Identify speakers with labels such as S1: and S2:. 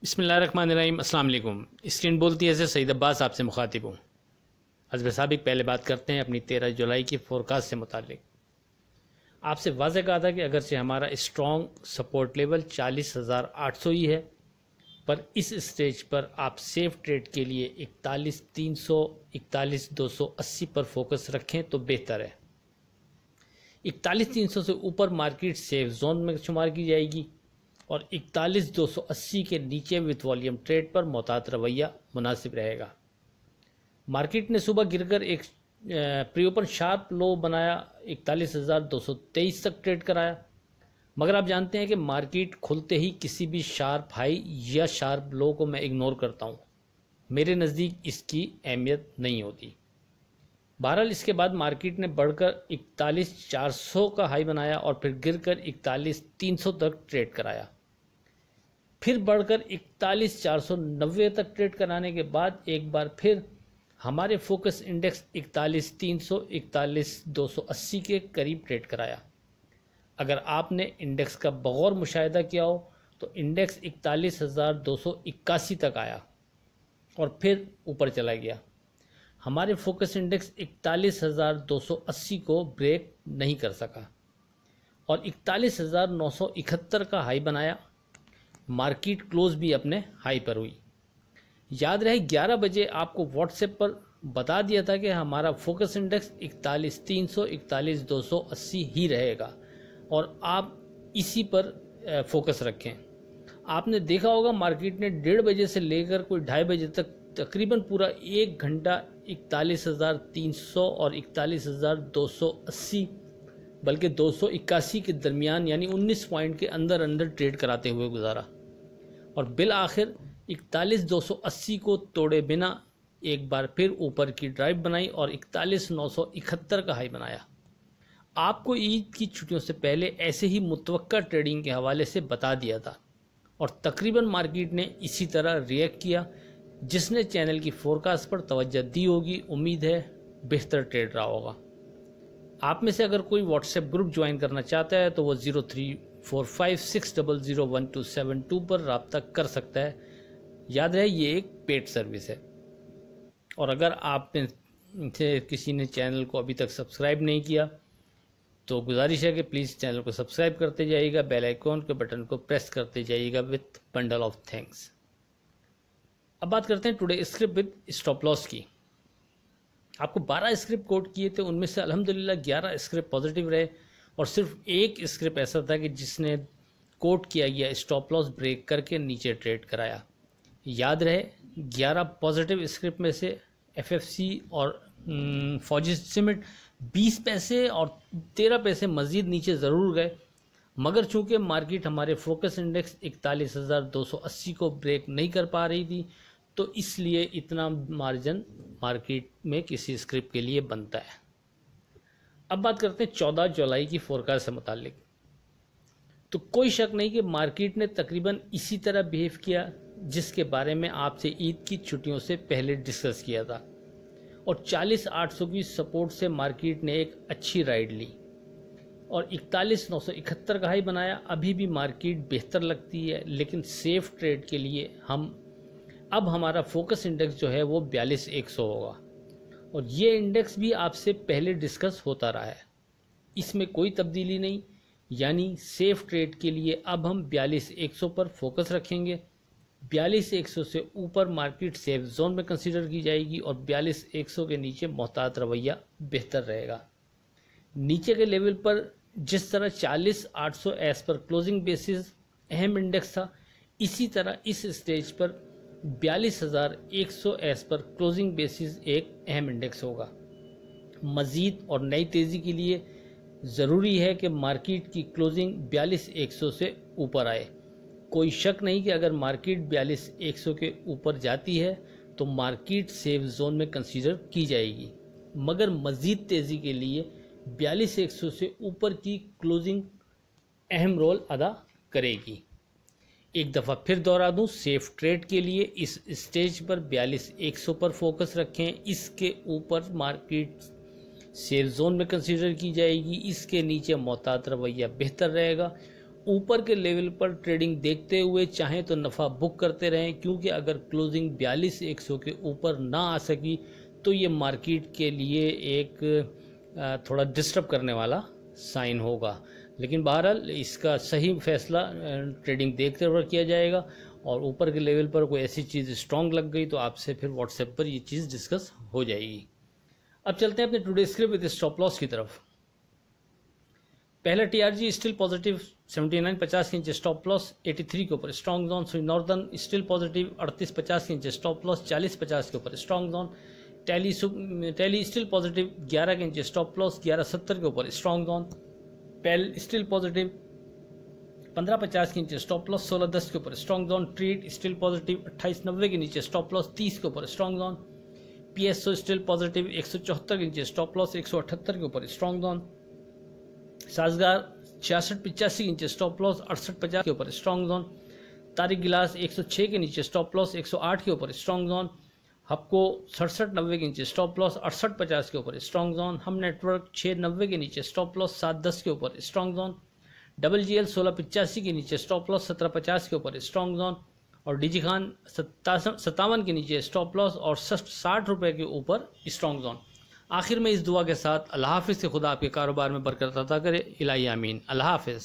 S1: बिस्मिल्लाहिर्रहमानिर्रहीम। अस्सलाम वालेकुम। स्क्रीन बोलती है सईद अब्बास आपसे मुखातिब हूँ। हज़ब साबिक पहले बात करते हैं अपनी 13 जुलाई की फोरकास्ट से मुतालिक। आपसे वाज़े कहा था कि अगरचे हमारा स्ट्रॉन्ग सपोर्ट लेवल 40,800 ही है, पर इस स्टेज पर आप सेफ ट्रेड के लिए 41,300 41,280 पर फोकस रखें तो बेहतर है। 41,300 से ऊपर मार्केट सेफ जोन में शुमार की जाएगी और 41,280 के नीचे विथ वॉल्यूम ट्रेड पर मोहतात रवैया मुनासिब रहेगा। मार्केट ने सुबह गिरकर एक प्री ओपन शार्प लो बनाया, 41,223 तक ट्रेड कराया, मगर आप जानते हैं कि मार्केट खुलते ही किसी भी शार्प हाई या शार्प लो को मैं इग्नोर करता हूँ। मेरे नज़दीक इसकी अहमियत नहीं होती। बहरहाल इसके बाद मार्केट ने बढ़कर 41,400 का हाई बनाया और फिर गिरकर 41,300 तक ट्रेड कराया। फिर बढ़कर 41,490 तक ट्रेड कराने के बाद एक बार फिर हमारे फोकस इंडेक्स 41,300 41,280 के करीब ट्रेड कराया। अगर आपने इंडेक्स का बगौर मुशाहिदा किया हो तो इंडेक्स 41,281 तक आया और फिर ऊपर चला गया। हमारे फोकस इंडेक्स 41,280 को ब्रेक नहीं कर सका और 41,971 का हाई बनाया। मार्केट क्लोज भी अपने हाई पर हुई। याद रहे 11 बजे आपको व्हाट्सएप पर बता दिया था कि हमारा फोकस इंडेक्स 41,300 41,280 ही रहेगा और आप इसी पर फोकस रखें। आपने देखा होगा मार्केट ने 1:30 बजे से लेकर कोई 2:30 बजे तक तकरीबन पूरा 1 घंटा 41,300 और 41,280 बल्कि 281 के दरमियान यानी 19 पॉइंट के अंदर अंदर ट्रेड कराते हुए गुजारा और बिल आखिर 41,280 को तोड़े बिना एक बार फिर ऊपर की ड्राइव बनाई और 41,971 का हाई बनाया। आपको ईद की छुट्टियों से पहले ऐसे ही मुतवक्का ट्रेडिंग के हवाले से बता दिया था और तकरीबन मार्केट ने इसी तरह रिएक्ट किया। जिसने चैनल की फोरकास्ट पर तवज्जो दी होगी, उम्मीद है बेहतर ट्रेड रहा होगा। आप में से अगर कोई व्हाट्सएप ग्रुप ज्वाइन करना चाहता है तो वो 0345600172 पर रब्ता कर सकता है। याद रहे ये एक पेड सर्विस है। और अगर आप में से किसी ने चैनल को अभी तक सब्सक्राइब नहीं किया तो गुजारिश है कि प्लीज़ चैनल को सब्सक्राइब करते जाइएगा, बेल आइकॉन के बटन को प्रेस करते जाइएगा विथ बंडल ऑफ थैंक्स। अब बात करते हैं today script with stop loss की। आपको 12 स्क्रिप्ट कोट किए थे, उनमें से अल्हम्दुलिल्लाह 11 स्क्रिप्ट पॉजिटिव रहे और सिर्फ एक स्क्रिप्ट ऐसा था कि जिसने कोट किया गया स्टॉप लॉस ब्रेक करके नीचे ट्रेड कराया। याद रहे 11 पॉजिटिव स्क्रिप्ट में से एफएफसी और फौजी सीमेंट 20 पैसे और 13 पैसे मज़ीद नीचे ज़रूर गए, मगर चूंकि मार्केट हमारे फोकस इंडेक्स 41,280 को ब्रेक नहीं कर पा रही थी तो इसलिए इतना मार्जिन मार्केट में किसी स्क्रिप्ट के लिए बनता है। अब बात करते हैं 14 जुलाई की फोरकास्ट से मुतालिक। तो कोई शक नहीं कि मार्केट ने तकरीबन इसी तरह बिहेव किया जिसके बारे में आपसे ईद की छुट्टियों से पहले डिस्कस किया था और 40,800 की सपोर्ट से मार्केट ने एक अच्छी राइड ली और 41,971 का हाई बनाया। अभी भी मार्केट बेहतर लगती है, लेकिन सेफ ट्रेड के लिए अब हमारा फोकस इंडेक्स जो है वो 42,100 होगा और ये इंडेक्स भी आपसे पहले डिस्कस होता रहा है, इसमें कोई तब्दीली नहीं। यानी सेफ ट्रेड के लिए अब हम 42,100 पर फोकस रखेंगे। 42,100 से ऊपर मार्केट सेफ जोन में कंसीडर की जाएगी और 42,100 के नीचे मोहतात रवैया बेहतर रहेगा। नीचे के लेवल पर जिस तरह 40,800 एज पर क्लोजिंग बेसिस अहम इंडेक्स था, इसी तरह इस स्टेज पर 42,100 एज पर क्लोजिंग बेसिस एक अहम इंडेक्स होगा। मज़ीद और नई तेज़ी के लिए ज़रूरी है कि मार्केट की क्लोजिंग 42,100 से ऊपर आए। कोई शक नहीं कि अगर मार्केट 42,100 के ऊपर जाती है तो मार्केट सेफ जोन में कंसीडर की जाएगी, मगर मज़ीद तेज़ी के लिए 42,100 से ऊपर की क्लोजिंग अहम रोल अदा करेगी। एक दफ़ा फिर दोहरा दूं, सेफ ट्रेड के लिए इस स्टेज पर 42,100 पर फोकस रखें। इसके ऊपर मार्केट सेफ जोन में कंसीडर की जाएगी, इसके नीचे मोहतात रवैया बेहतर रहेगा ऊपर के लेवल पर ट्रेडिंग देखते हुए चाहें तो नफ़ा बुक करते रहें, क्योंकि अगर क्लोजिंग 42,100 के ऊपर ना आ सकी तो ये मार्केट के लिए एक थोड़ा डिस्टर्ब करने वाला साइन होगा। लेकिन बहरहाल इसका सही फैसला ट्रेडिंग देखते हुए किया जाएगा, और ऊपर के लेवल पर कोई ऐसी चीज़ स्ट्रॉन्ग लग गई तो आपसे फिर व्हाट्सएप पर ये चीज़ डिस्कस हो जाएगी। अब चलते हैं अपने today script with stop loss की तरफ। पहला टीआरजी स्टिल पॉजिटिव 79.50 के नीचे स्टॉप लॉस 83 के ऊपर स्ट्रॉन्ग जोन। सो नॉर्दर्न स्टिल पॉजिटिव 38.50 के नीचे स्टॉप लॉस 40.50 के ऊपर strong zone. Tally still positive 11 के नीचे स्टॉप लॉस 11.70 के ऊपर स्ट्रॉन्ग जोन। पेल स्टिल पॉजिटिव 15.50 के नीचे स्टॉप लॉस 16.10 के ऊपर strong zone. Treat still positive 28.90 के नीचे स्टॉप लॉस 30 के ऊपर strong zone. PSO still positive 174 के नीचे स्टॉप लॉस 178 के ऊपर स्ट्रॉन्ग जोन। साजगार 66.85 के नीचे स्टॉप लॉस 68.50 के ऊपर स्ट्रॉन्ग जोन। तारिक गिलास 106 के नीचे स्टॉप लॉस 108 के ऊपर स्ट्रॉन्ग जोन। हपको 67.90 के नीचे स्टॉप लॉस 68.50 के ऊपर स्ट्रॉन्ग जोन। हम नेटवर्क 690 के नीचे स्टॉप लॉस 710 के ऊपर स्ट्रॉन्ग जोन। WGL 1685 के नीचे स्टॉप लॉस 1750 के ऊपर स्ट्रॉन्ग जोन। और डीजी खान 57 के नीचे स्टॉप लॉस और 60 रुपये के ऊपर स्ट्रॉन्ग जोन। आखिर में इस दुआ के साथ अल्लाह हाफिज़ से खुदा आपके कारोबार में बरकत अता करे। इलाही आमीन। अल्लाह हाफिज़।